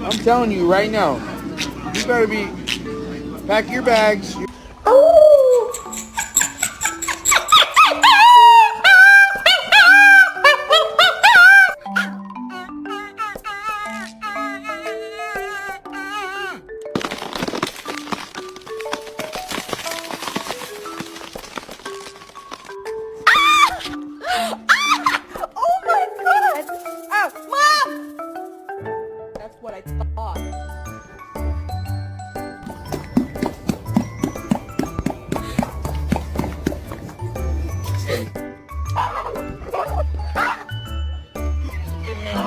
I'm telling you right now, you better be pack your bags. Oh my God! Oh, Mom! That's what I thought.